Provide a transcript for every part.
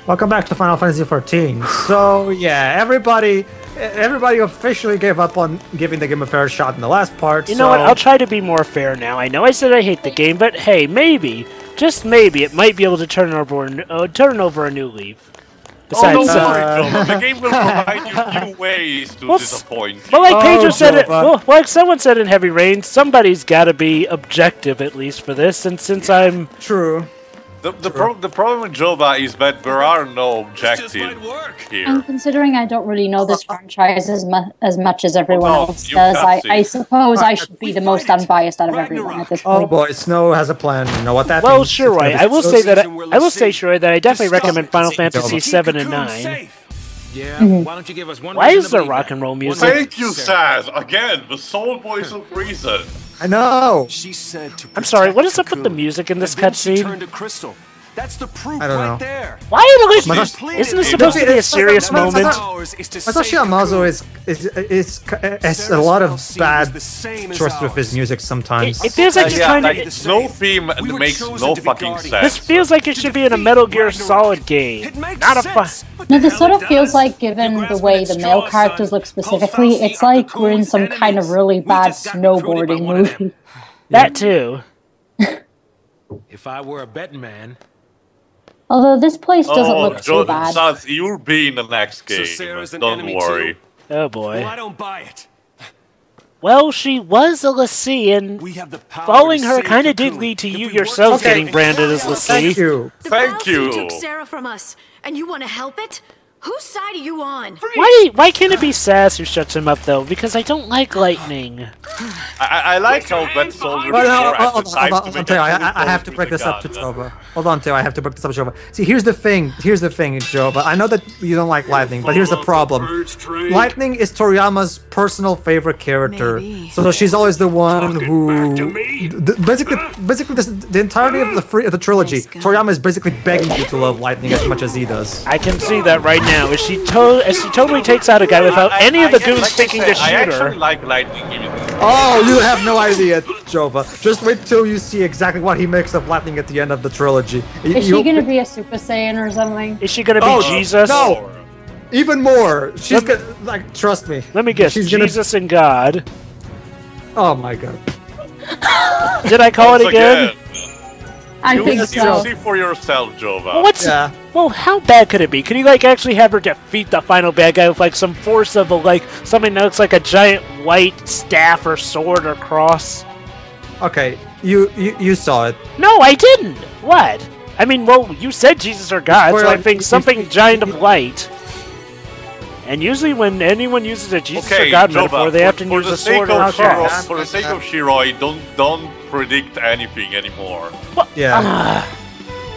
Welcome back to Final Fantasy XIV. So yeah, everybody officially gave up on giving the game a fair shot in the last part. You know what? I'll try to be more fair now. I know I said I hate the game, but hey, maybe, just maybe, it might be able to turn over a new leaf. Besides, the game will provide you new ways to disappoint. Well, like Pedro said, like someone said in Heavy Rain, somebody's got to be objective at least for this, and since I'm true. The problem with Joba is that there are no objectives here. And considering I don't really know this franchise as much as everyone else does, I suppose I should be the most unbiased out of everyone at this point. Oh boy, Snow has a plan. You know what that means? Well, sure, right. I will say that I definitely recommend Final Fantasy VII and 9. Yeah, why don't you give us one? Why is there rock and roll music? Thank you, Saz. Again, the sole voice of reason. I know. She said to I'm sorry. What is up with the music in this cutscene? That's the proof I don't know. right there. Why isn't this supposed to be a serious moment? Masashi Amazo has a lot of bad choices with his music sometimes. It feels like you're trying to... no theme makes no fucking sense. This feels like it should be in a Metal Gear Solid game, not a fun... No, this sort of feels like, given the way the male characters look specifically, it's like we're in some kind of really bad snowboarding movie. That too. If I were a betting man... Although this place doesn't look too bad. Saz, you'll be in the next game. Don't worry. Oh boy. Well, I don't buy it. Well, she was a Lassie, and following her kind of did lead to you yourself getting branded as Lassie. Thank you. Thank you. took Sarah from us, and you want to help it? Whose side are you on? Why can't it be Sass who shuts him up, though? Because I don't like lightning. I like how that soldier I have to break this up to Jova. Hold on, Teo. I have to break this up to Jova. See, here's the thing, Jova. I know that you don't like Lightning, but here's the problem. Lightning is Toriyama's personal favorite character. Maybe. So she's always the one who... Basically, the entirety of the trilogy, Toriyama is basically begging you to love Lightning as much as he does. I can see that right now. As she totally takes out a guy without any of the goons thinking to shoot her. I actually like Lightning. Oh, you have no idea, Jova. Just wait till you see exactly what he makes of Lightning at the end of the trilogy. Is she gonna be a Super Saiyan or something? Is she gonna be Jesus? No! Even more! She's gonna, like, trust me. Let me guess, she's Jesus and God. Oh my god. Did I call it again? I think so. You see for yourself, Jova. Well, how bad could it be? Could you, like, actually have her defeat the final bad guy with, like, some force of, like, something that looks like a giant white staff or sword or cross? Okay, you saw it. No, I didn't! What? I mean, well, you said Jesus or God, so I think something giant of light. And usually when anyone uses a Jesus or God metaphor, they have to use a sword or a cross. For the sake of Shiroi, don't predict anything anymore. Well, yeah.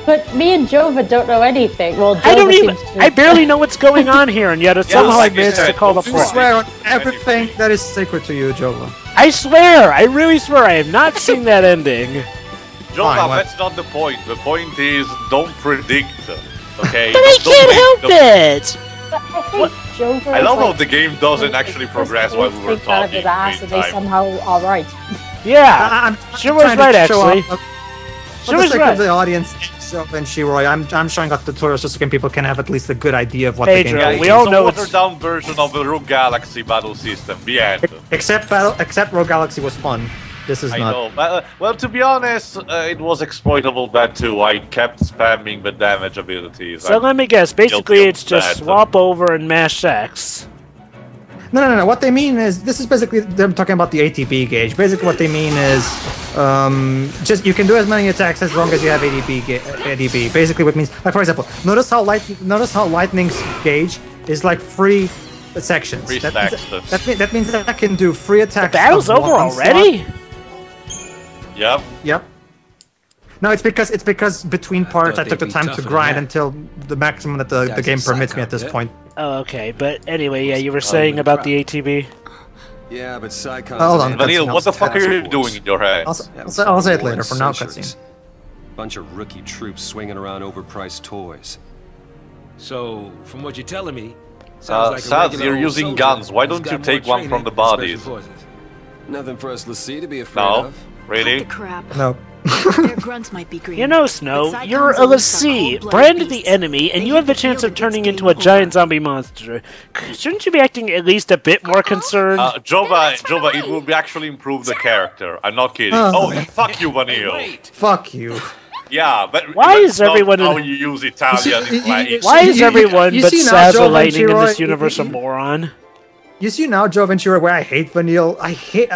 But me and Jova don't know anything. Well, Jova I don't even. seems to... I barely know what's going on here, and yet somehow I managed to call the You plot. swear on everything that is sacred to you, Jova. I swear, I really swear, I have not seen that ending. Jova, that's not the point. The point is, don't predict. Okay. But I can't help it. I love how the game doesn't actually progress while we were talking. His ass and they somehow all right. Yeah, she was right actually. For the sake of the audience, and Shiroi, I'm showing up the tutorials just so people can have at least a good idea of what the game is. We all know it's a watered-down version of the Rogue Galaxy battle system. The end. Except Rogue Galaxy was fun. This is not. I know. Well, to be honest, it was exploitable that too. I kept spamming the damage abilities. So let me guess. Basically, it's just swap over and mash X. No. What they mean is, this is basically them talking about the ATB gauge. Basically, what they mean is, just you can do as many attacks as long as you have ADB. Basically, what it means, like for example, notice how Lightning's gauge is like free sections. That means that I can do free attacks. The battle's over already. Yep. No, it's because between parts I took the time to grind until the maximum that the game permits me at this point. Oh, okay. But anyway, yeah, you were saying about the ATB. Yeah, but Psychon's... Hold on, Vanille, what the fuck are you doing in your head? I'll say it later. For now, cutscene. Bunch of rookie troops swinging around overpriced toys. So, from what you're telling me, Saz, you're using guns. Why don't you take one from the bodies? Nothing for us Lassie to be afraid of. Really? Crap. No. Their grunts might be green. You know, Snow, you're a Lassie, branded the enemy, and you have the chance of turning into a giant zombie monster. Shouldn't you be acting at least a bit more concerned? Jova, it will actually improve the character. I'm not kidding. Oh, fuck you, Vanille. Fuck you. Yeah, but why is everyone how you use Italian? Why is everyone but Saza Lightning in this universe a moron? You see now, Joe Ventura, where I hate Vanille. I hate.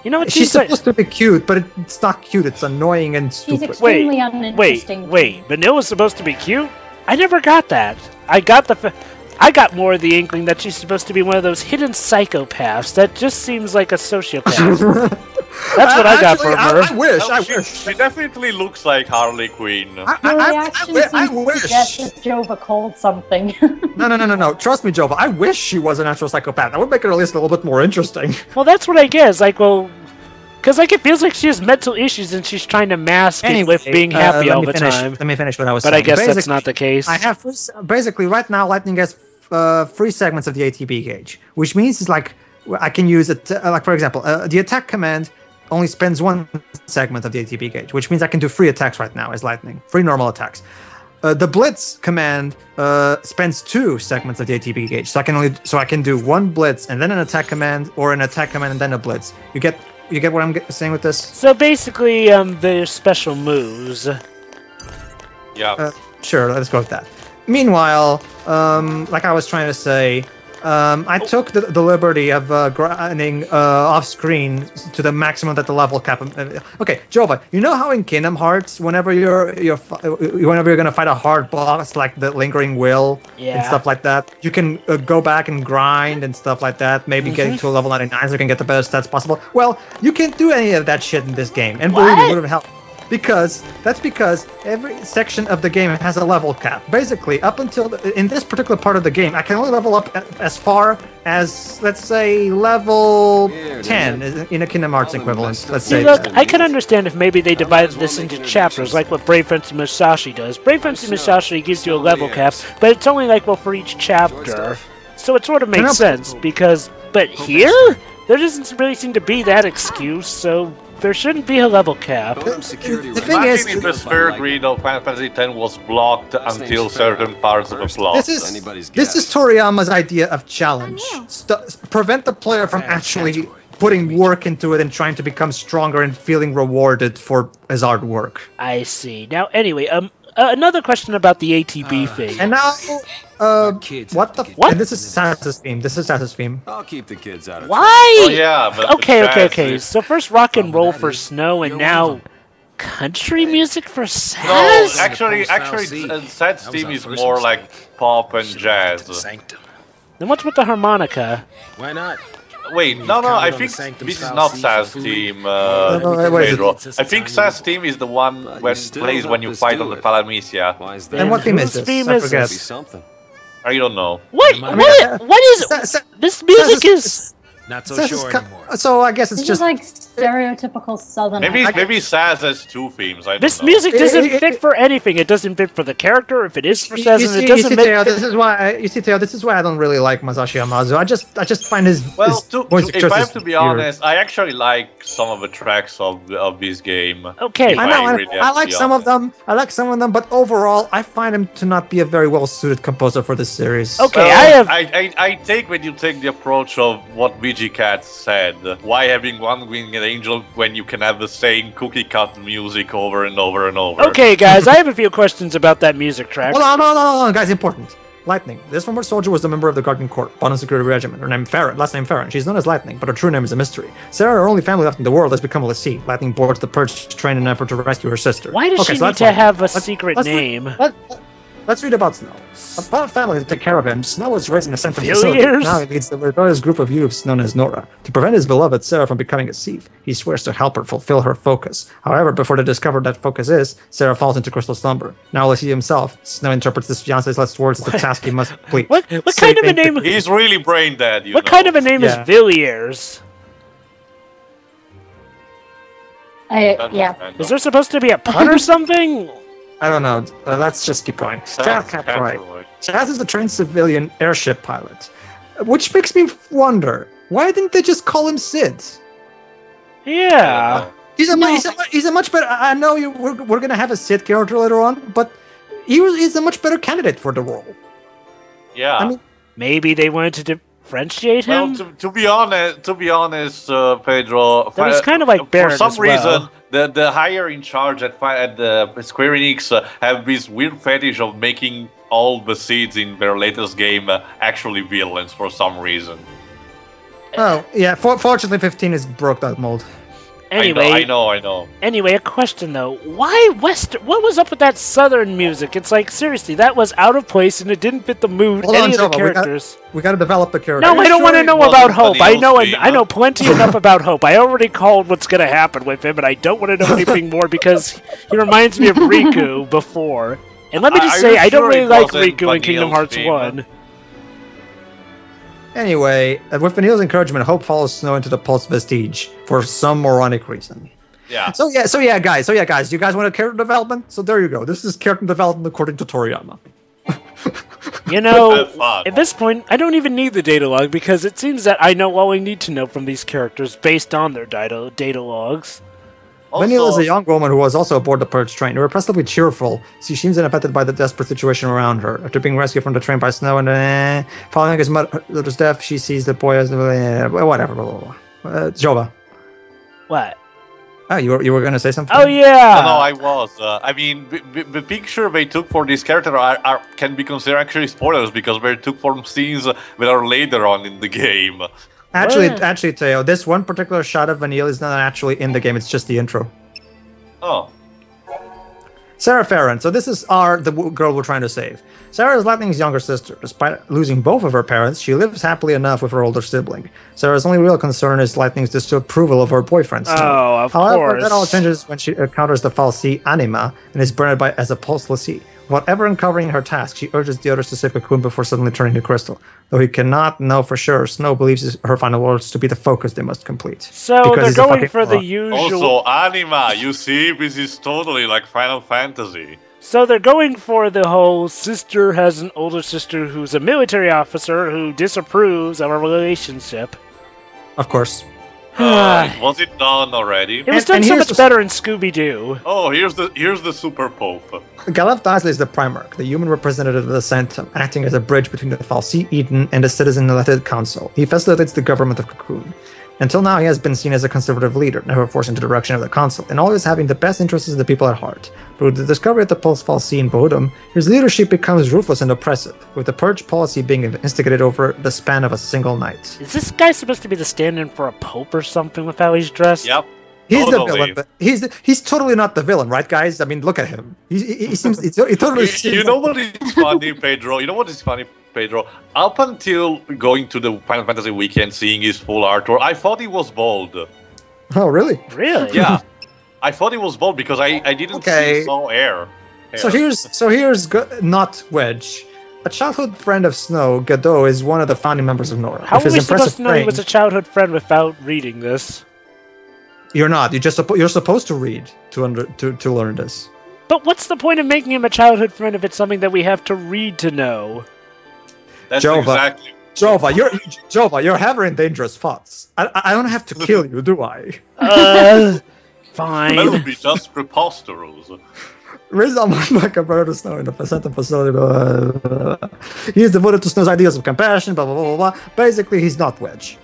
You know what? She's supposed to be cute, but it's not cute. It's annoying and stupid. She's extremely uninteresting. Wait. Vanilla's supposed to be cute? I never got that. I got more of the inkling that she's supposed to be one of those hidden psychopaths that just seems like a sociopath. That's what I got from her. I wish. She definitely looks like Harley Quinn. I wish. That Jova called something. No. Trust me, Jova. I wish she was an actual psychopath. That would make her at least a little bit more interesting. Well, that's what I guess. Like, well, because like it feels like she has mental issues and she's trying to mask it with being happy all the time. Let me finish what I was saying. But I guess that's not the case. I have basically right now. Lightning has 3 segments of the ATB gauge, which means it's like I can use it. Like for example, the attack command only spends 1 segment of the ATB gauge, which means I can do 3 attacks right now as Lightning, 3 normal attacks. The Blitz command spends 2 segments of the ATB gauge, so I can do 1 Blitz and then an attack command, or an attack command and then a Blitz. You get what I'm saying with this? So basically, they're special moves. Yeah. Sure, let's go with that. Meanwhile, like I was trying to say, I took the liberty of grinding off screen to the maximum that the level cap. Okay, Jova, you know how in Kingdom Hearts, whenever you're gonna fight a hard boss like the Lingering Will and stuff like that, you can go back and grind and stuff like that. Maybe getting to a level 99 so you can get the best stats possible. Well, you can't do any of that shit in this game, and believe me, it wouldn't help. Because every section of the game has a level cap. Basically, up until in this particular part of the game, I can only level up as far as, let's say, level 10 in a Kingdom Hearts equivalent. Let's say. Look, I can understand if maybe they divided this into chapters, like what Brave Fencer Musashi does. Brave Fencer Musashi gives you a level cap, but it's only like for each chapter. So it sort of makes sense because, but here there doesn't really seem to be that excuse. So. There shouldn't be a level cap. The thing is, if the third read of Final Fantasy X was blocked until certain parts of the plot. This is Toriyama's idea of challenge. Prevent the player from actually putting work into it and trying to become stronger and feeling rewarded for his hard work. I see. Now, anyway, another question about the ATB thing. And now, what the? What? And this is Santa's theme. I'll keep the kids out of Why? Oh, yeah, but okay. So first rock and roll for Snow, and now country music for Saz? No, actually, Sad's theme is more like pop and jazz. Then what's with the harmonica? Why not? Wait, no, I think this is not Saz's team, Pedro. I think Saz's team is the one when plays when you fight on the Palamisia. And what theme is this? I forget. I don't know. What is this music is... Not so sure anymore. So I guess it's just like stereotypical Southern. Maybe Saz has 2 themes. I don't this know. Music doesn't fit for anything. It doesn't fit for the character. If it is for Saz, it doesn't fit. Theo, this is why I don't really like Masashi Amazu. I just find his if I have to be honest, I actually like some of the tracks of this game. Okay, I like some of them. But overall, I find him to not be a very well suited composer for this series. Okay, I take when you take the approach of what Cat said. Why having one winged angel when you can have the same cookie cut music over and over and over? Okay, guys, I have a few questions about that music track. Hold on, guys, important. Lightning. This former soldier was a member of the Guardian Corps, Bond Security Regiment. Her name last name Farron. She's known as Lightning, but her true name is a mystery. Sarah, her only family left in the world, has become a Lassie. Lightning boards the Purge train in an effort to rescue her sister. Why does she need to have a secret name? Let's read about Snow. Upon a family to take care of him, Snow was raised in a central facility. Now he leads the rebellious group of youths known as Nora. To prevent his beloved Sarah from becoming a thief, he swears to help her fulfill her focus. However, before they discover that focus is, Sarah falls into crystal slumber. Now Lassie himself, Snow interprets this fiance's last words as the task he must complete. What kind of a name? He's really brain dead, What kind of a name is Villiers? Yeah. Is there supposed to be a pun or something? I don't know. Let's just keep going. Chaz is a trained civilian airship pilot, which makes me wonder, why didn't they just call him Sid? Yeah. He's a much better. I know we're gonna have a Sid character later on, but he's a much better candidate for the role. Yeah. I mean, maybe they wanted to differentiate him. Well, to be honest, Pedro, it was kind of like Baron for some as well. reason, the higher in charge at Square Enix have this weird fetish of making all the seeds in their latest game actually villains for some reason. Oh yeah, fortunately 15 is broke that mold. Anyway, I know. Anyway, a question though: why Western? What was up with that Southern music? It's like seriously, that was out of place and it didn't fit the mood. Of the characters. We got to develop the character. No, I don't want to know about Hope. I know plenty enough about Hope. I already called what's going to happen with him, and I don't want to know anything more because he reminds me of Riku before. And let me just say, I don't really like Riku in Kingdom Hearts 1. Anyway, with Vanille's encouragement, Hope follows Snow into the Pulse Vestige for some moronic reason. Yeah. So yeah, guys. Do you guys want a character development? So there you go. This is character development according to Toriyama. You know, at this point, I don't even need the data log because it seems that I know all I need to know from these characters based on their data logs. Vanille is a young woman who was also aboard the Purge train. Irrepressibly cheerful, she seems unaffected by the desperate situation around her. After being rescued from the train by Snow and following his mother's death, she sees the boy as whatever. Blah, blah, blah. Jova. What? Oh, you were gonna say something? Oh yeah. No, I was. I mean, the picture they took for this character can be considered actually spoilers because they took from scenes that are later on in the game. Actually, Teo, this one particular shot of Vanille is not actually in the game. It's just the intro. Oh. Sarah Farron. So this is the girl we're trying to save. Sarah is Lightning's younger sister. Despite losing both of her parents, she lives happily enough with her older sibling. Sarah's only real concern is Lightning's disapproval of her boyfriend. Oh, of course. However, that all changes when she encounters the fal'Cie Anima and is branded as a pulseless. Whatever uncovering her task, she urges the others to save Cocoon before suddenly turning to Crystal. Though he cannot know for sure, Snow believes her final words to be the focus they must complete. So they're going for the usual... Also, Anima, you see, this is totally like Final Fantasy. So they're going for the whole sister has an older sister who's a military officer who disapproves of a relationship. Of course. Was it done already? It was done so much better in Scooby-Doo. Oh, here's the Super Pope. Galef Daisley is the Primarch, the human representative of the Sanctum, acting as a bridge between the fal'Cie Eden and the citizen-elected council. He facilitates the government of Cocoon. Until now, he has been seen as a conservative leader, never forced into the direction of the council, and always having the best interests of the people at heart. But with the discovery of the Pulse fal'Cie in Bodum, his leadership becomes ruthless and oppressive, with the purge policy being instigated over the span of a single night. Is this guy supposed to be the stand-in for a pope or something with how he's dressed? Yep. He's the villain, but he's totally not the villain, right, guys? I mean, look at him. He seems he totally. You know what is funny, Pedro? You know what is funny, Pedro? Up until going to the Final Fantasy weekend, seeing his full artwork, I thought he was bald. Oh, really? Really? Yeah. I thought he was bald because I didn't see saw hair. So here's not Wedge. A childhood friend of Snow, Godot, is one of the founding members of Nora. How are we supposed to know he was a childhood friend without reading this? You're not. You're supposed to read to learn this. But what's the point of making him a childhood friend if it's something that we have to read to know? That's exactly. Jova, you're having dangerous thoughts. I don't have to kill you, do I? Fine. That would be just preposterous. Rizal like a brother to Snow in the placenta facility. Blah, blah, blah. He is devoted to Snow's ideas of compassion. Blah blah blah blah. Basically, he's not Wedge.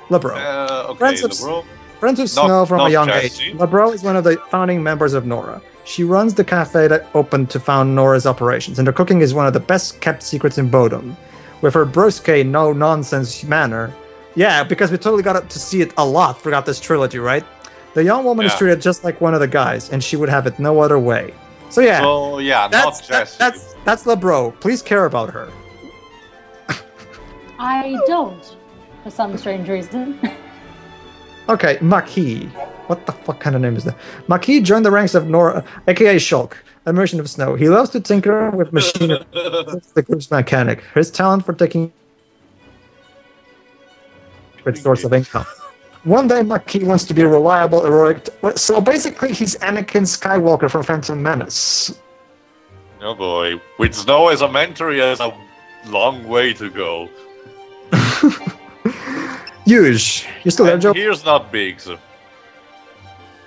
Lebro. Friends of Snow from a young age. Lebro is one of the founding members of Nora. She runs the cafe that opened to found Nora's operations, and her cooking is one of the best kept secrets in Bodum. With her brusque, no-nonsense manner. Yeah, because we totally got to see it a lot throughout this trilogy, right? The young woman is treated just like one of the guys, and she would have it no other way. So yeah, not Jessie. That's Lebro. Please care about her. I don't, for some strange reason. Okay, Maquis. What the fuck kind of name is that? Maquis joined the ranks of Nora, aka Shulk, a merchant of Snow. He loves to tinker with machinery. The group's mechanic. His talent for taking its source of income. One day, Maquis wants to be reliable, heroic. So basically, he's Anakin Skywalker from Phantom Menace. Oh boy, with Snow as a mentor, he has a long way to go. Huge. You still there, Joe? Here's not big. So.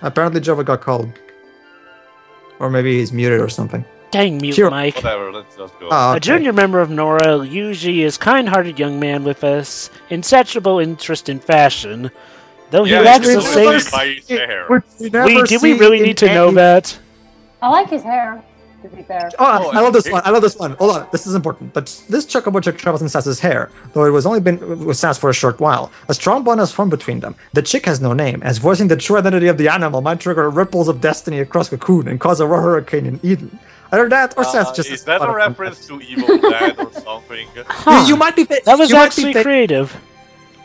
Apparently Jova got called. Or maybe he's muted or something. Dang mute, Mike. Whatever, let's just go. A junior member of Nora usually is kind-hearted young man with a insatiable interest in fashion. Though he lacks the same... Do we really need to know that? I like his hair, to be fair. Oh, I love this one. I love this one. Hold on, this is important. But this Chocobo chick travels in Sass's hair, though it was only been with Sass for a short while. A strong bond has formed between them. The chick has no name, as voicing the true identity of the animal might trigger ripples of destiny across Cocoon and cause a hurricane in Eden. Either that or Sass just... Is that a reference to Evil Dead or something? You might be... That was actually creative.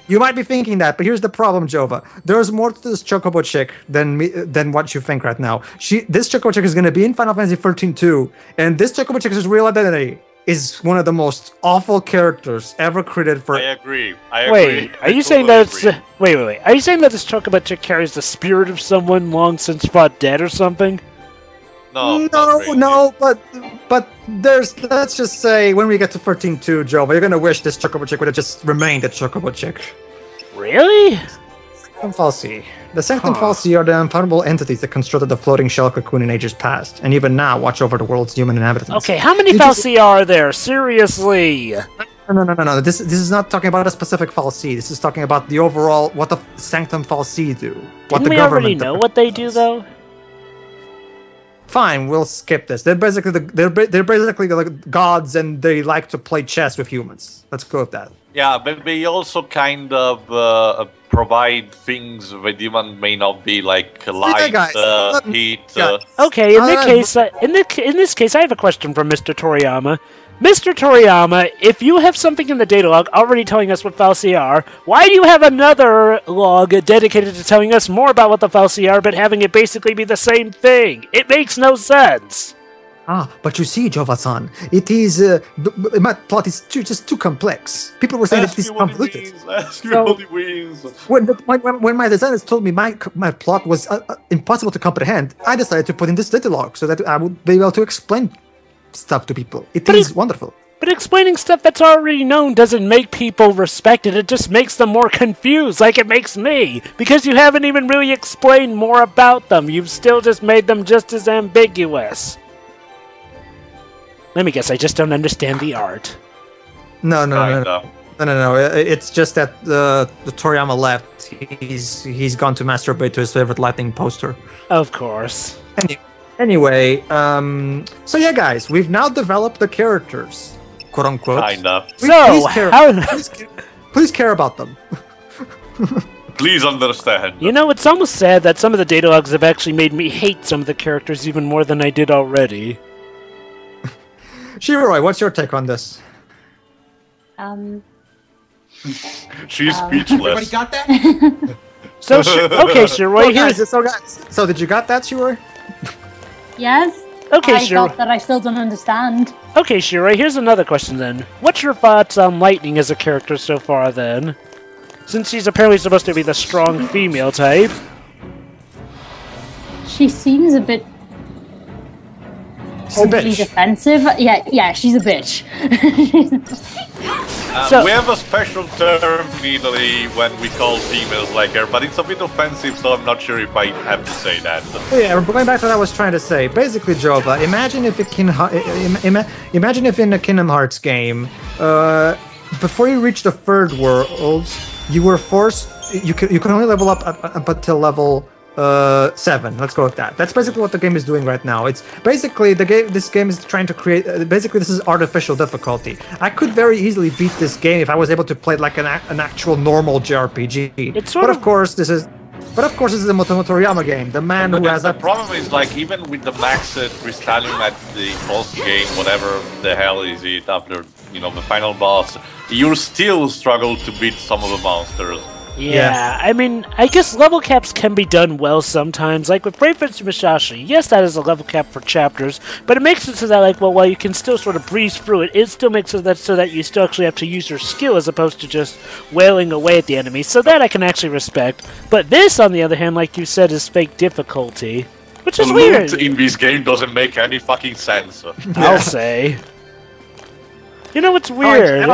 You might be thinking that, but here's the problem, Jova. There's more to this Chocobo chick than what you think right now. This Chocobo chick is going to be in Final Fantasy XIII too, and this Chocobo chick's real identity is one of the most awful characters ever created for... I agree. Wait, are you saying that it's... Wait. Are you saying that this Chocobo chick carries the spirit of someone long since thought dead or something? No, but there's... Let's just say, when we get to 13-2, Jova, you're going to wish this Chocobo chick would have just remained a Chocobo chick. Really? Sanctum Falsi. The Sanctum Falsi are the infallible entities that constructed the floating shell cocoon in ages past, and even now watch over the world's human inhabitants. Okay, how many Falsi are there? Seriously? No. This is not talking about a specific Falsi. This is talking about the overall, what the Sanctum Falsi do. What Didn't we already know what they do, though? Fine, we'll skip this. They're basically the gods, and they like to play chess with humans. Let's go with that. Yeah, but they also kind of provide things that human may not be, like light, heat. Okay, in this case, I have a question from Mr. Toriyama. Mr. Toriyama, if you have something in the data log already telling us what Falsi are, why do you have another log dedicated to telling us more about what the Falsi are, but having it basically be the same thing? It makes no sense! But you see, Jova-san, it is... my plot is just too complex. People were saying that this is convoluted. When my designers told me my plot was impossible to comprehend, I decided to put in this data log so that I would be able to explain stuff to people. It is wonderful. But explaining stuff that's already known doesn't make people respect it. It just makes them more confused, like it makes me. Because you haven't even really explained more about them. You've still just made them just as ambiguous. Let me guess, I just don't understand the art. No. It's just that the Toriyama left. He's gone to masturbate to his favorite lightning poster. Of course. Anyway, so yeah, guys, we've now developed the characters, quote unquote. Kinda. Please care about them. Please understand. You know, it's almost sad that some of the data logs have actually made me hate some of the characters even more than I did already. Shiroi, what's your take on this? She's speechless. Everybody got that? Okay, Shiroi, So did you got that, Shiroi? Yes. Okay, I thought that I still don't understand. Okay, Shiroi, here's another question then. What's your thoughts on Lightning as a character so far then? Since she's apparently supposed to be the strong female type. She seems a bit overly defensive. Yeah, she's a bitch. We have a special term in Italy when we call females like her, but it's a bit offensive, so I'm not sure if I have to say that. Yeah, going back to what I was trying to say. Basically, Jova, imagine if in a Kingdom Hearts game, before you reach the third world, you were forced. You can only level up until level 7. Let's go with that. That's basically what the game is doing right now. It's basically this game is trying to create. Basically, this is artificial difficulty. I could very easily beat this game if I was able to play it like an actual normal JRPG. But of course, this is a Motomo Toriyama game. The man who has the problem is, like, even with the maxed crystalized at the boss game, whatever the hell is it after the final boss, you still struggle to beat some of the monsters. Yeah, I mean, I guess level caps can be done well sometimes. Like with Brave Prince Musashi, yes, that is a level cap for chapters, but it makes it so that, like, well, while you can still sort of breeze through it, it still makes it so that you still actually have to use your skill as opposed to just wailing away at the enemy. So that I can actually respect. But this, on the other hand, like you said, is fake difficulty, which is weird. The loot in this game doesn't make any fucking sense. I'll say. You know what's weird? And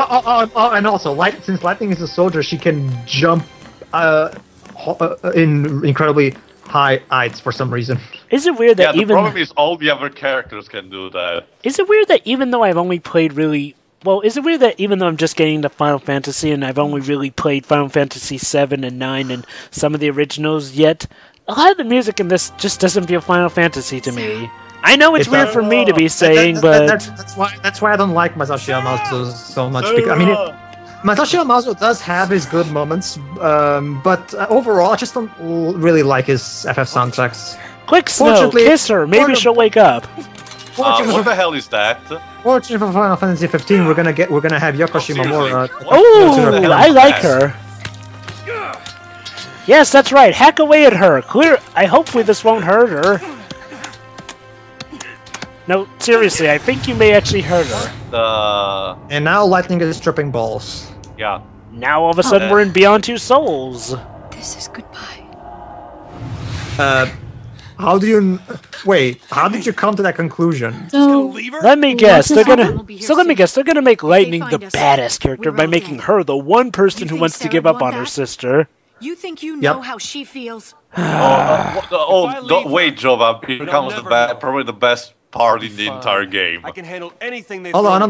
also, since Lightning is a soldier, she can jump in incredibly high heights for some reason. Is it weird that the problem is all the other characters can do that. Is it weird that even though I've only played really... Well, is it weird that even though I'm just getting to Final Fantasy and I've only really played Final Fantasy 7 and 9 and some of the originals yet, a lot of the music in this just doesn't feel Final Fantasy to me. I know it's weird for me to be saying, but... That's why I don't like Masashi Yamamoto so much. Because, I mean, Masashi Yamamoto does have his good moments, but overall, I just don't really like his FF soundtracks. Quick, Snow, kiss her. Maybe she'll wake up. What the hell is that? Fortunately for Final Fantasy 15, we're gonna have Yoko Shimomura. Oh, I like her. Yes, that's right. Hack away at her. Hopefully this won't hurt her. No, seriously, I think you may actually hurt her. And now Lightning is stripping balls. Yeah. Now all of a sudden we're in Beyond Two Souls. This is goodbye. How do you... Wait, how did you come to that conclusion? Let me guess, they're gonna make Lightning the badass character by making her the one person who wants to give up on her sister. You think you know how she feels? Wait, Jova, here comes probably the best part in the entire game. I can handle anything they hold on.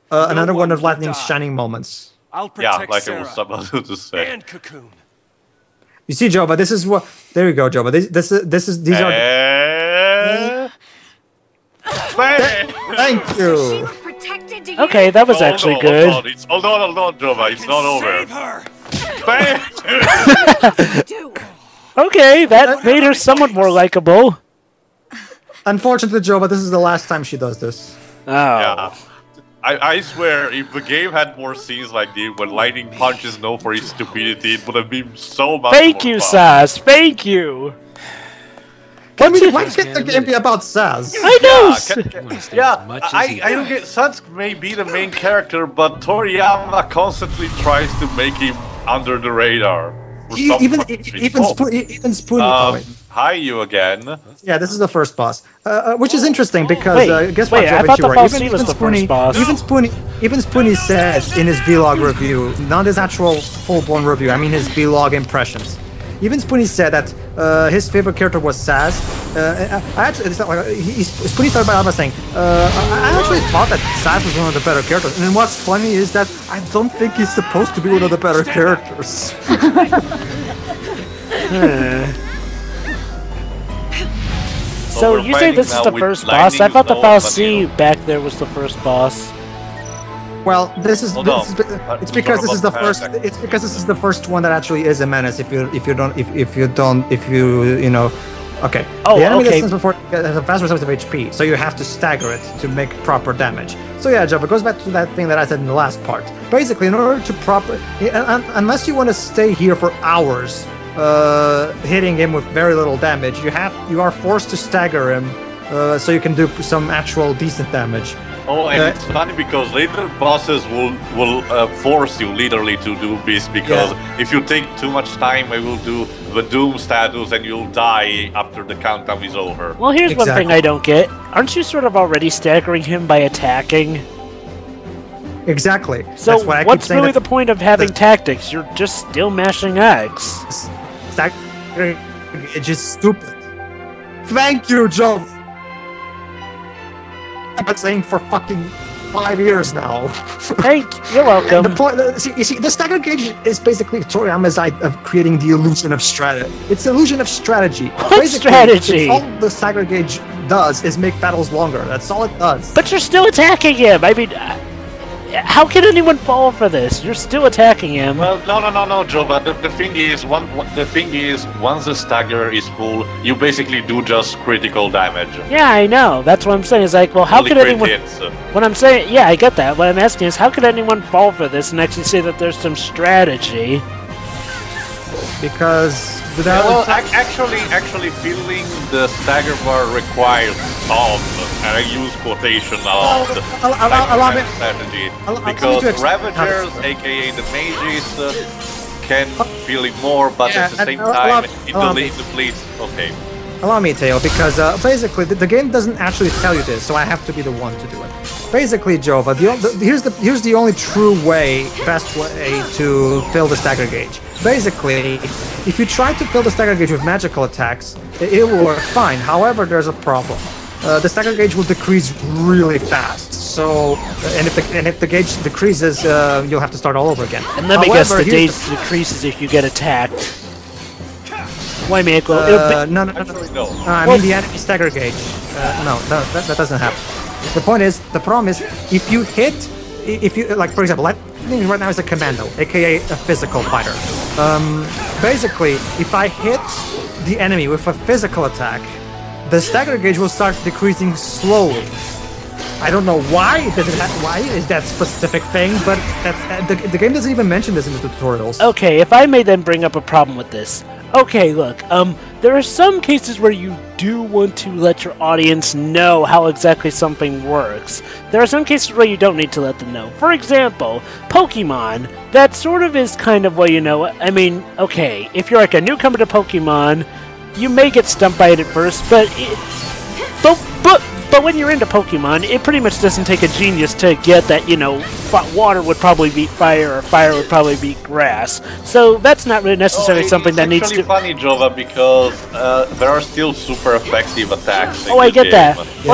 Another one of Lightning's shining moments. Like I was about to say. And Cocoon. You see, Jova, this is what... There you go, Jova. These are... Thank you. Okay, that was actually good. Hold on, Jova. It's not over. Okay, that made her somewhat more likable. Unfortunately, Jova, this is the last time she does this. Oh. Yeah. I swear, if the game had more scenes like this, when Lightning punches No for his stupidity, it would have been so much Thank more you, fun. Saz. Thank you. Why can't the game be about Saz? I know. I don't get. Saz may be the main character, but Toriyama constantly tries to make him under the radar. Even Spoonie. Hi, you again. Yeah, this is the first boss, which is interesting because guess what? I thought the Falsi was the first boss. Even Spoonie says in his vlog review, not his actual full-blown review. I mean his vlog impressions. Even Spoonie said that his favorite character was Saz. Spoonie started by saying, I actually thought that Saz was one of the better characters. And then what's funny is that I don't think he's supposed to be one of the better characters. So you say this is the first boss? I thought the Falsi back there was the first boss. Well, it's because this is the first. It's because this is the first one that actually is a menace. If you know. Okay. Oh, the enemy okay. that before has a fast reserve of HP, so you have to stagger it to make proper damage. So yeah, Java, goes back to that thing that I said in the last part. Basically, in order to unless you want to stay here for hours, hitting him with very little damage, you are forced to stagger him, so you can do some actual decent damage. Oh, and it's funny because later bosses will force you literally to do this, because if you take too much time, they will do the Doom status and you'll die after the countdown is over. Well, here's one thing I don't get. Aren't you sort of already staggering him by attacking? Exactly. So that's why what's really the point of having tactics? You're just still mashing X. Staggering is just stupid. Thank you, Joe. I've been saying for fucking 5 years now. You're welcome. The point, you see, the stagger gauge is basically Toriyama's idea of creating the illusion of strategy. It's the illusion of strategy. What strategy? All the stagger gauge does is make battles longer. That's all it does. But you're still attacking him. I mean, how can anyone fall for this? You're still attacking him. Well, no, Joe. But the thing is, once the stagger is full, you basically do just critical damage. Yeah, I know. That's what I'm saying. Is like, well, how could anyone? What I'm saying, yeah, I get that. What I'm asking is, how could anyone fall for this and actually say that there's some strategy? Because actually, feeling the stagger bar requires some, and I use quotation of strategy, because Ravagers, aka the mages, can feel it more, but at the same time, it depletes. Okay. Allow me, Teo, because basically the game doesn't actually tell you this, so I have to be the one to do it. Basically, Jova, here's the only true way, best way to fill the stagger gauge. basically, if you try to fill the stagger gauge with magical attacks, it will work fine. However, there's a problem. The stagger gauge will decrease really fast. So, and if the gauge decreases, you'll have to start all over again. And let me guess, the gauge decreases if you get attacked. Why, man? No. I mean the enemy stagger gauge. No, that doesn't happen. The problem is, if you hit, like for example, right now is a commando, aka a physical fighter. Basically, if I hit the enemy with a physical attack, the stagger gauge will start decreasing slowly. I don't know why. Why is that specific thing? But the game doesn't even mention this in the tutorials. Okay, if I may then bring up a problem with this. Okay, look, there are some cases where you do want to let your audience know how exactly something works. There are some cases where you don't need to let them know. For example, Pokemon, that sort of is kind of, well, you know, I mean, okay, if you're like a newcomer to Pokemon, you may get stumped by it at first, but when you're into Pokemon, it pretty much doesn't take a genius to get that, you know, water would probably beat fire, or fire would probably beat grass. So that's not really necessarily something that needs to... It's actually funny, Jova, because there are still super effective attacks in I get game. that. Yeah.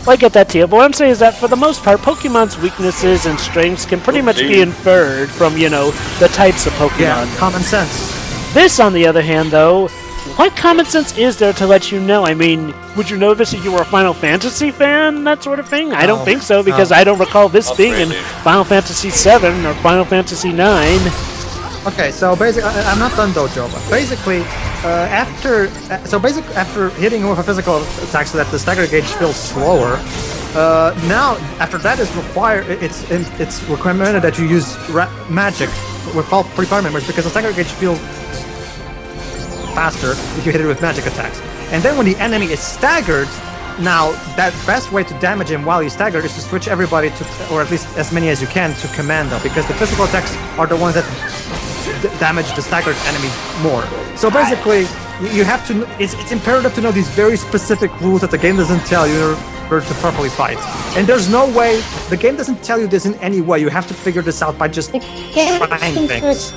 I get that too. But what I'm saying is that for the most part, Pokemon's weaknesses and strengths can pretty much be inferred from, you know, the types of Pokemon. Yeah, common sense. This, on the other hand, though, what common sense is there to let you know? I mean, would you know this if you were a Final Fantasy fan, that sort of thing? I don't think so, because I don't recall this being in Final Fantasy VII or Final Fantasy IX. Okay, so basically, I'm not done though, Joba. Basically, after hitting him with a physical attack so that the stagger gauge feels slower, now after that is required, it's recommended that you use magic with all pre-power members because the stagger gauge feels faster if you hit it with magic attacks. And then when the enemy is staggered, now that best way to damage him while he's staggered is to switch everybody to, or at least as many as you can, to commando, because the physical attacks are the ones that damage the staggered enemies more. So basically, you have to. It's imperative to know these very specific rules that the game doesn't tell you in order to properly fight. And there's no way the game doesn't tell you this in any way. You have to figure this out by just trying things.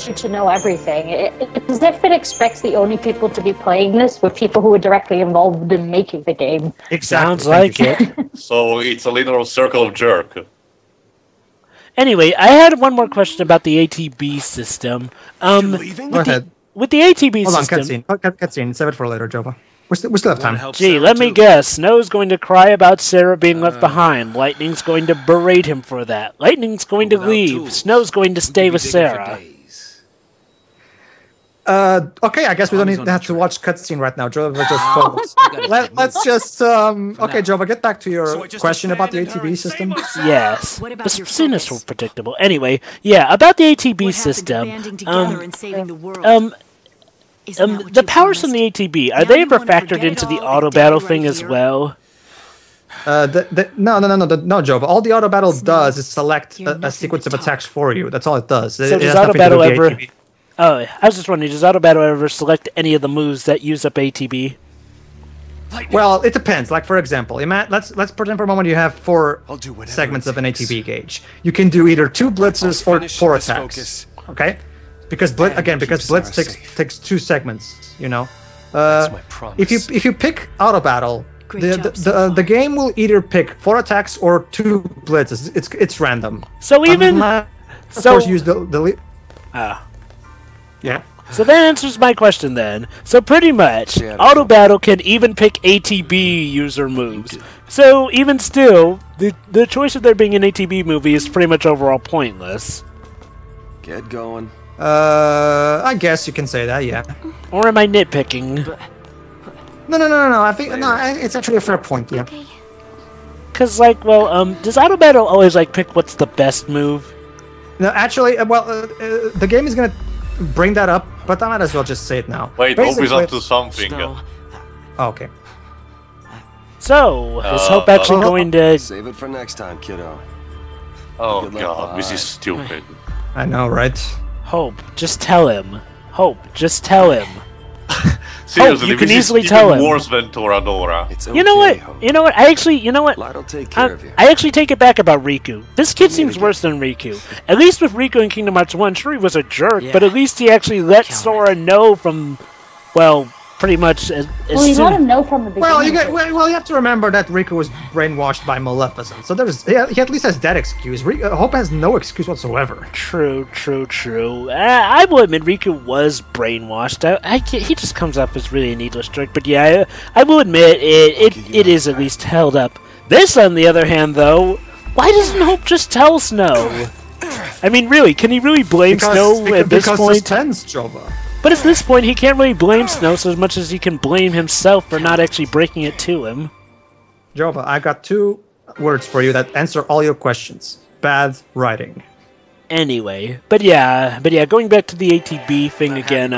You to know everything. It's as if it expects the only people to be playing this were people who were directly involved in making the game. Sounds like it. So it's a literal circle of jerk. Anyway, I had one more question about the ATB system. Go ahead. With the ATB system... Hold on, cutscene. Save it for later, Jova. We still have time. Gee, let me guess. Snow's going to cry about Sarah being left behind. Lightning's going to berate him for that. Lightning's going to leave. Snow's going to stay with Sarah. Okay, I guess we don't even have to watch cutscene right now. Jova just focus. Let's just, okay, Jova, get back to your question about the ATB system. Yes. The scene is so predictable. Anyway, yeah, about the ATB system. The powers from the ATB, are they ever factored into the auto battle thing as well? No, Jova. All the auto battle does is select a sequence of attacks for you. That's all it does. So does auto battle ever... Oh, I was just wondering, does auto battle ever select any of the moves that use up ATB? Well, it depends. Like for example, let's pretend for a moment you have 4 segments of an ATB gauge. You can do either 2 blitzes or 4 attacks. Okay, because blitz takes 2 segments. You know, if you pick auto battle, the game will either pick 4 attacks or 2 blitzes. It's random. So even of course use the yeah. So that answers my question then. So pretty much, auto battle can even pick ATB user moves. So even still, the choice of there being an ATB movie is pretty much overall pointless. Get going. I guess you can say that, yeah. Or am I nitpicking? No. I think it's actually a fair point, yeah. Cause like, well, does auto battle always like pick what's the best move? No, actually, the game is gonna bring that up, but I might as well just say it now. Wait, Hope is up to something. Oh, okay. So, is Hope actually going to... Save it for next time, kiddo. Oh god, this is stupid. I know, right? Hope, just tell him. Hope, just tell him. Seriously, you can this easily is tell even him. worse than Toradora. It's You know what? Hope. You know what? I Light will take care of you. I actually take it back about Riku. This kid seems worse than Riku. At least with Riku in Kingdom Hearts 1, sure he was a jerk, but at least he actually let Sora know from, well, pretty much as Well, you let him know from the beginning. Well, you have to remember that Riku was brainwashed by Maleficent, so he at least has that excuse. Hope has no excuse whatsoever. True. I will admit Riku was brainwashed. He just comes up as really a needless jerk, but yeah, I will admit it is at least held up. This, on the other hand, though, why doesn't Hope just tell Snow? I mean, really, can he really blame Snow at this point? Because suspense, Jova. But at this point, he can't really blame Snow so much as he can blame himself for not actually breaking it to him. Jova, I got 2 words for you that answer all your questions. Bad writing. Anyway, but yeah, going back to the ATB thing again,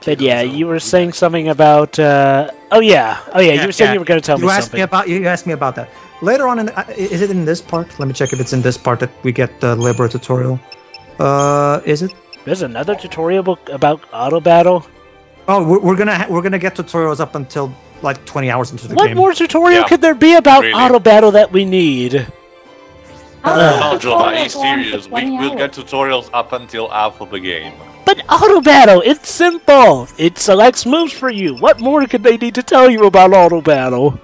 but yeah, you were saying something about, you were saying you were going to tell me something. You asked me about that. Later on, is it in this part? Let me check if it's in this part that we get the Libra tutorial. Is it? There's another tutorial book about auto battle. Oh, we're gonna get tutorials up until like 20 hours into the game. What more tutorial could there be about auto battle that we need? No, Joe, he's serious. We'll get tutorials up until half of the game. But auto battle, it's simple. It selects moves for you. What more could they need to tell you about auto battle?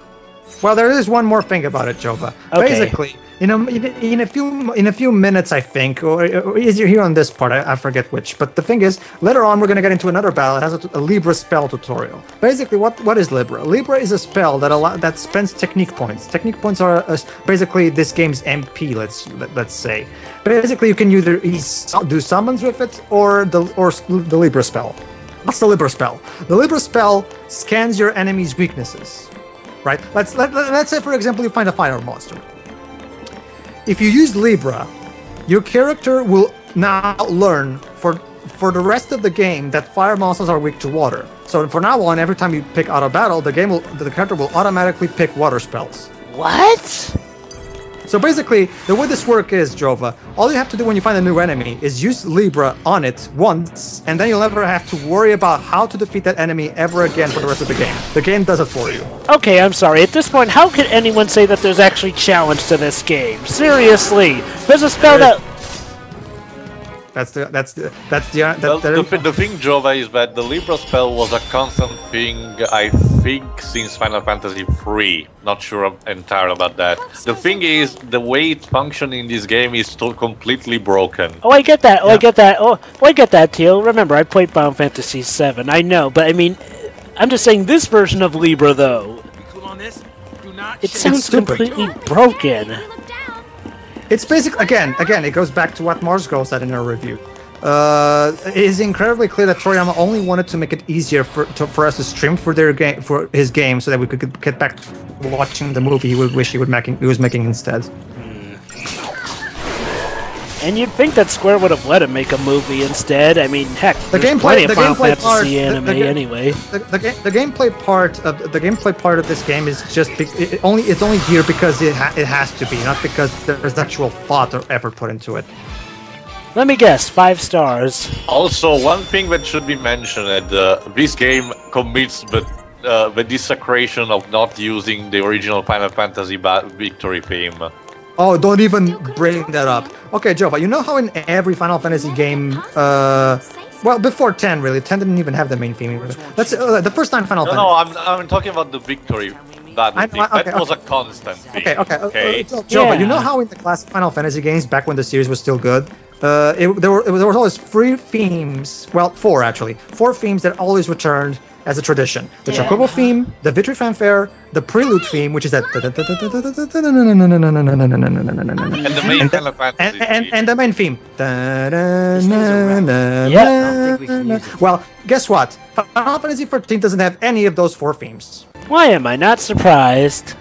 Well, there is one more thing about it, Jova. Okay. Basically, in a few minutes, I think, or is you here on this part? I forget which. But the thing is, later on, we're going to get into another battle. It has a Libra spell tutorial. Basically, what is Libra? Libra is a spell that spends technique points. Technique points are basically this game's MP. Let's say. Basically, you can either do summons with it or the Libra spell. What's the Libra spell? The Libra spell scans your enemy's weaknesses. Right? Let's say, for example, you find a fire monster. If you use Libra, your character will now learn for the rest of the game that fire monsters are weak to water. So from now on, every time you pick auto battle, the character will automatically pick water spells. What? So basically, the way this works is, Jova, all you have to do when you find a new enemy is use Libra on it once, and then you'll never have to worry about how to defeat that enemy ever again for the rest of the game. The game does it for you. Okay, I'm sorry. At this point, how could anyone say that there's actually challenge to this game? Seriously, there's a spell that... The thing, Jova, is that the Libra spell was a constant thing, I think, since Final Fantasy III. Not sure entirely about that. The thing is, the way it functions in this game is completely broken. Oh, I get that. I get that, Teal. Remember, I played Final Fantasy VII. I know, but I mean, I'm just saying this version of Libra, though. It sounds completely broken. It's basically, again, it goes back to what Marsgo said in her review. It is incredibly clear that Toriyama only wanted to make it easier for us to stream for his game, so that we could get back to watching the movie he would wish he was making instead. And you'd think that Square would have let him make a movie instead. I mean, heck, there's plenty of Final Fantasy anime anyway. The gameplay part of this game is just it's only here because it has to be, not because there's actual thought or effort put into it. Let me guess, 5 stars. Also, one thing that should be mentioned: this game commits the desecration of not using the original Final Fantasy victory theme. Oh, don't even bring that up. Okay, Jova, you know how in every Final Fantasy game, well, before 10, really, 10 didn't even have the main theme. That's the first time Final Fantasy. No, I'm talking about the victory. That was a constant thing. Okay. Jova, you know how in the classic Final Fantasy games, back when the series was still good, there was always 3 themes. Well, 4 actually. 4 themes that always returned as a tradition. The Chocobo theme, the Victory Fanfare, the Prelude theme, which is that... And the main theme. Well, guess what? Final Fantasy XIII doesn't have any of those 4 themes. Why am I not surprised?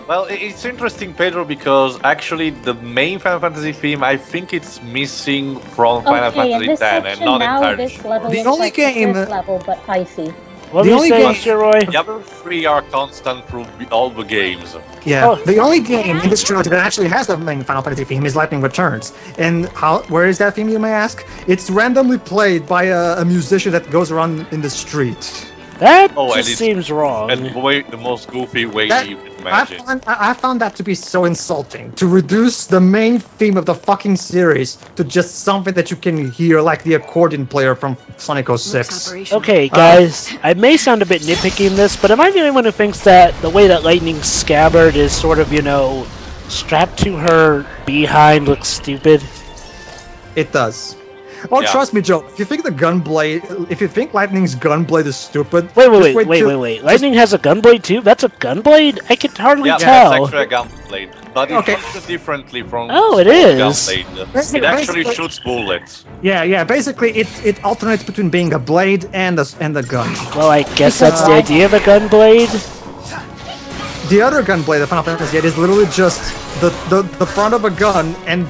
Well, it's interesting, Pedro, because actually the main Final Fantasy theme, I think it's missing from Final Fantasy X, and not entirely sure. The only game... level, but icy. What do you say, Roy? The other 3 are constant through all the games. Yeah, the only game in this trilogy that actually has the main Final Fantasy theme is Lightning Returns. And where is that theme, you may ask? It's randomly played by a musician that goes around in the street. That just seems wrong. And the most goofy way you can imagine. I found that to be so insulting. To reduce the main theme of the fucking series to just something that you can hear like the accordion player from Sonic 06. Okay, guys, I may sound a bit nitpicky in this, but am I the only one who thinks that the way that Lightning's scabbard is sort of, you know, strapped to her behind looks stupid? It does. Oh, yeah. Trust me, Joe. If you think Lightning's gunblade is stupid... Wait. Lightning has a gunblade too? That's a gunblade? I can hardly tell. Yeah, it's actually a gunblade. But it functions differently from it is. Gunblade. It actually shoots bullets. Yeah. Basically, it alternates between being a blade and a gun. Well, I guess that's the idea of a gunblade. The other gunblade of Final Fantasy VIII is literally just the front of a gun and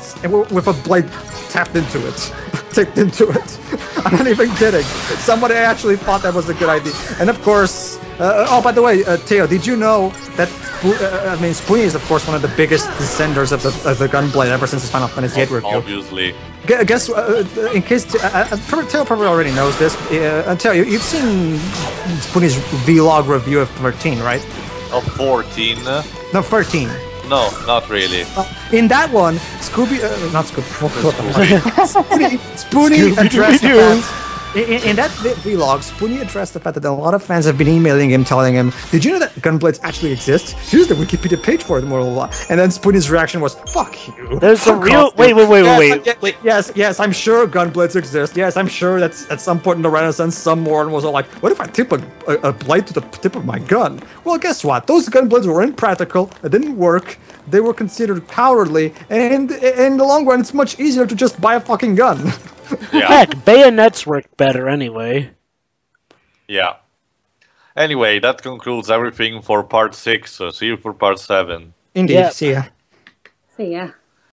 with a blade tapped into it. Ticked into it. I'm not even kidding. Somebody actually thought that was a good idea. And of course, oh, by the way, Theo, did you know that, Spoonie is of course one of the biggest descenders of the gunblade ever since his Final Fantasy VIII review. Obviously. Guess, in case, Theo probably already knows this, Theo, you've seen Spoonie's vlog review of 13, right? Of 14? No, 13. No, not really. In that one, Spoonie addressed the fact. In that vlog, Spoonie addressed the fact that a lot of fans have been emailing him, telling him, "Did you know that gunblades actually exist? Here's the Wikipedia page for it." Blah, blah, blah. And then Spoonie's reaction was, "Fuck you." There's a real wait. Yes, I'm sure gunblades exist. Yes, I'm sure that at some point in the Renaissance, some moron was all like, "What if I tip a blade to the tip of my gun?" Well, guess what? Those gunblades were impractical. It didn't work. They were considered cowardly, and in the long run, it's much easier to just buy a fucking gun. Yeah. Heck, bayonets work better anyway. Yeah. Anyway, that concludes everything for part 6. So see you for part 7. Indeed. Yep. See ya. See ya.